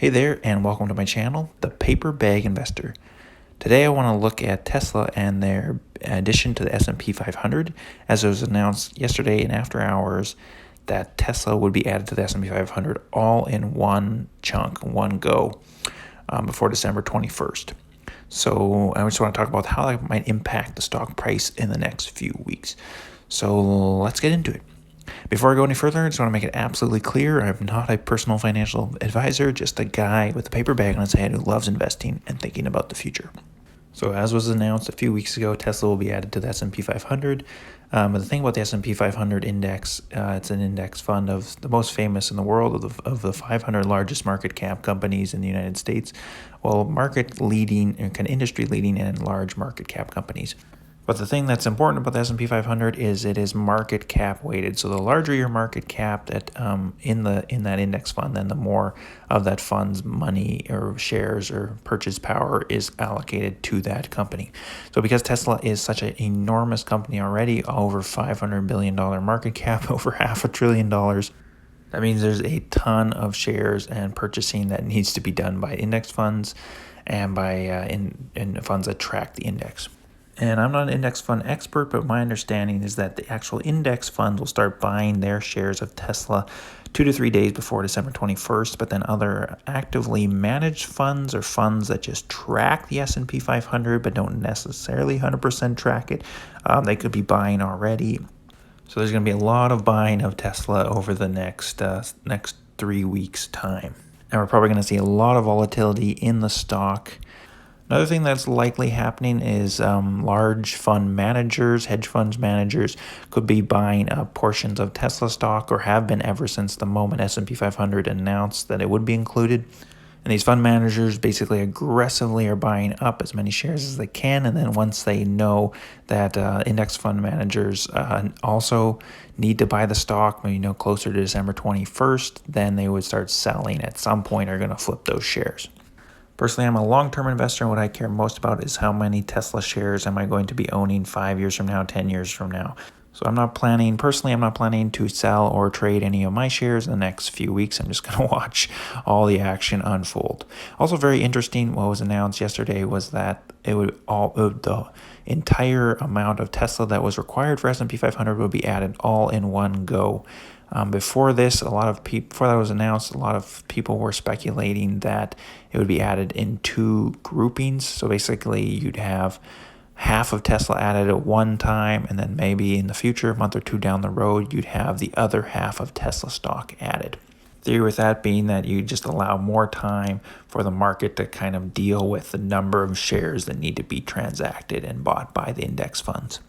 Hey there, and welcome to my channel, The Paper Bag Investor. Today I want to look at Tesla and their addition to the S&P 500, as it was announced yesterday in after hours that Tesla would be added to the S&P 500 all in one chunk, one go, before December 21st. So I just want to talk about how that might impact the stock price in the next few weeks. So let's get into it. Before I go any further, I just want to make it absolutely clear I'm not a personal financial advisor, just a guy with a paper bag on his head who loves investing and thinking about the future. So as was announced a few weeks ago, Tesla will be added to the S&P 500. But the thing about the S&P 500 index, it's an index fund of the most famous in the world, of the 500 largest market cap companies in the United States, well, market leading and kind of industry leading and large market cap companies. But the thing that's important about the S&P 500 is it is market cap weighted. So the larger your market cap that in that index fund, then the more of that fund's money or shares or purchase power is allocated to that company. So because Tesla is such an enormous company already, over $500 billion market cap, over $500 billion, that means there's a ton of shares and purchasing that needs to be done by index funds and by in funds that track the index. And I'm not an index fund expert, but my understanding is that the actual index funds will start buying their shares of Tesla 2 to 3 days before December 21st, but then other actively managed funds or funds that just track the S&P 500 but don't necessarily 100% track it, they could be buying already. So there's going to be a lot of buying of Tesla over the next 3 weeks' time. And we're probably going to see a lot of volatility in the stock. Another thing that's likely happening is large fund managers, hedge funds managers, could be buying up portions of Tesla stock, or have been ever since the moment S&P 500 announced that it would be included. And these fund managers basically aggressively are buying up as many shares as they can. And then once they know that index fund managers also need to buy the stock, maybe closer to December 21st, then they would start selling at some point, or going to flip those shares. Personally, I'm a long-term investor, and what I care most about is how many Tesla shares am I going to be owning 5 years from now, 10 years from now. So I'm not planning to sell or trade any of my shares in the next few weeks. I'm just going to watch all the action unfold. Also very interesting, what was announced yesterday was that the entire amount of Tesla that was required for S&P 500 would be added all in one go. Before that was announced, a lot of people were speculating that it would be added in two groupings. So basically, you'd have half of Tesla added at one time, and then maybe in the future, a month or two down the road, you'd have the other half of Tesla stock added. Theory with that being that you just allow more time for the market to kind of deal with the number of shares that need to be transacted and bought by the index funds.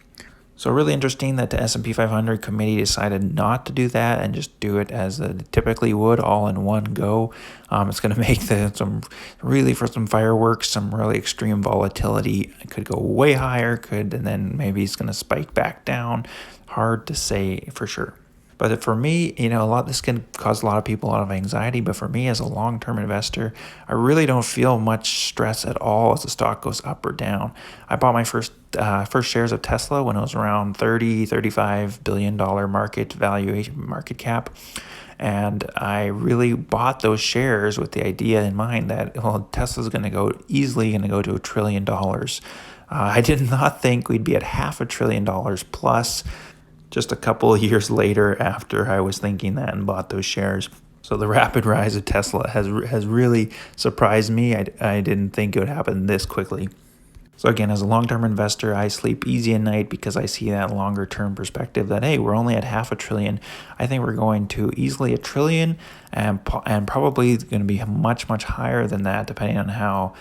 So really interesting that the S&P 500 committee decided not to do that and just do it as it typically would, all in one go. It's going to make for some fireworks, some really extreme volatility. It could go way higher, and then maybe it's going to spike back down. Hard to say for sure. But for me, this can cause a lot of people a lot of anxiety. But for me, as a long-term investor, I really don't feel much stress at all as the stock goes up or down. I bought my first shares of Tesla when it was around $35 billion market cap. And I really bought those shares with the idea in mind that, Tesla's easily going to go to $1 trillion. I did not think we'd be at $500 billion plus just a couple of years later after I was thinking that and bought those shares. So the rapid rise of Tesla has really surprised me. I didn't think it would happen this quickly. So again, as a long-term investor, I sleep easy at night because I see that longer-term perspective that, hey, we're only at $500 billion. I think we're going to easily $1 trillion and probably going to be much, much higher than that, depending on how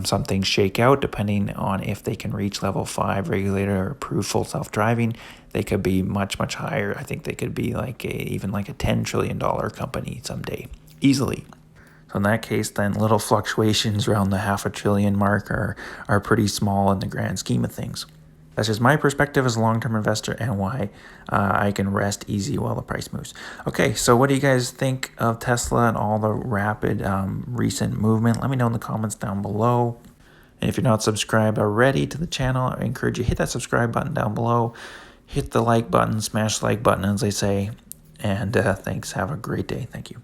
some things shake out, depending on if they can reach level 5 regulator or approve full self-driving. They could be much, much higher. I think they could be even like a $10 trillion company someday, easily. So in that case, then little fluctuations around the $500 billion mark are pretty small in the grand scheme of things. That's just my perspective as a long-term investor and why I can rest easy while the price moves. Okay, so what do you guys think of Tesla and all the rapid recent movement? Let me know in the comments down below. And if you're not subscribed already to the channel, I encourage you to hit that subscribe button down below. Hit the like button, smash the like button, as they say. And thanks. Have a great day. Thank you.